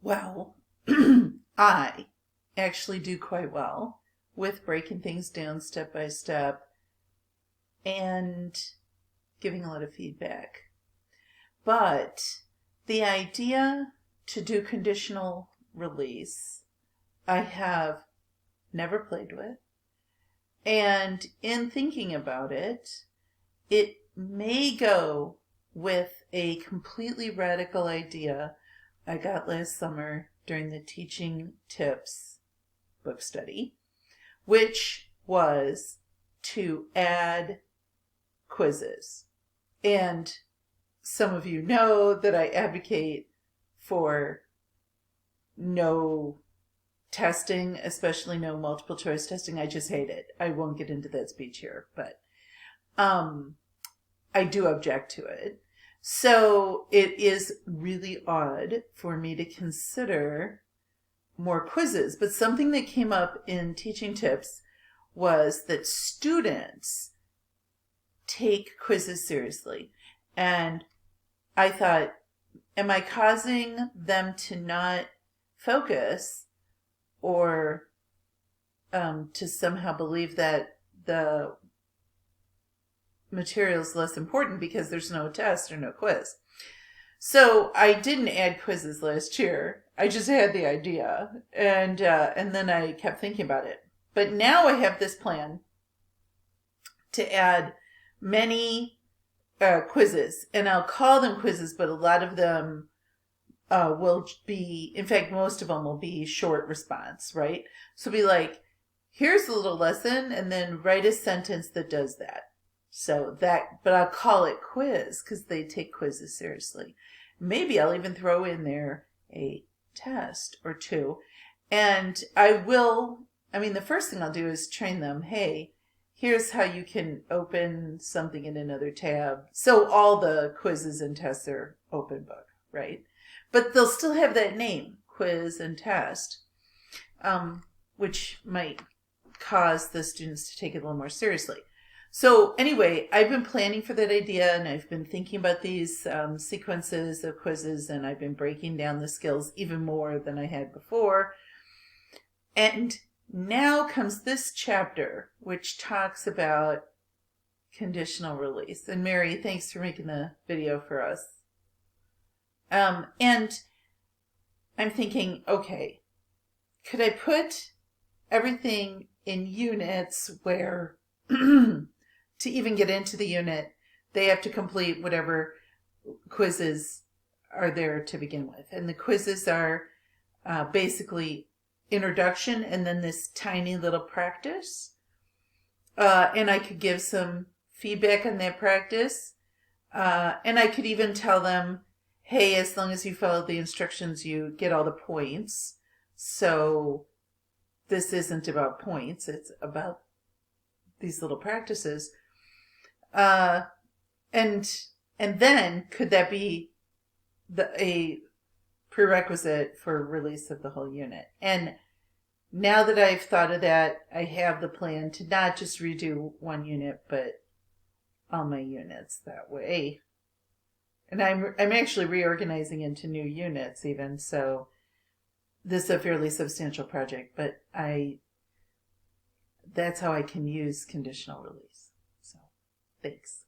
Well, I actually do quite well with breaking things down step by step and giving a lot of feedback. But the idea to do conditional release, I have never played with. And in thinking about it, it may go with a completely radical idea I got last summer during the Teaching Tips book study, which was to add quizzes. And some of you know that I advocate for no testing, especially no multiple choice testing. I just hate it. I won't get into that speech here, but I do object to it. So it is really odd for me to consider more quizzes, but something that came up in Teaching Tips was that students take quizzes seriously. And I thought, am I causing them to not focus or to somehow believe that the material is less important because there's no test or no quiz? So I didn't add quizzes last year. I just had the idea, and then I kept thinking about it. But now I have this plan to add many quizzes, and I'll call them quizzes, but a lot of them will be, in fact, most of them will be short response, right? So be like, here's a little lesson, and then write a sentence that does that. So that, but I'll call it quiz because they take quizzes seriously. Maybe I'll even throw in there a test or two. And the first thing I'll do is train them, hey, here's how you can open something in another tab. So all the quizzes and tests are open book, right? But they'll still have that name, quiz and test, which might cause the students to take it a little more seriously. So anyway, I've been planning for that idea, and I've been thinking about these sequences of quizzes, and I've been breaking down the skills even more than I had before. And now comes this chapter, which talks about conditional release. And Mary, thanks for making the video for us. And I'm thinking, okay, could I put everything in units where to even get into the unit, they have to complete whatever quizzes are there to begin with. And the quizzes are basically introduction and then this tiny little practice. And I could give some feedback on that practice. And I could even tell them, hey, as long as you follow the instructions, you get all the points. So this isn't about points. It's about these little practices. And then could that be a prerequisite for release of the whole unit? And now that I've thought of that, I have the plan to not just redo one unit, but all my units that way. And I'm actually reorganizing into new units even, so this is a fairly substantial project, but that's how I can use conditional release. So, thanks.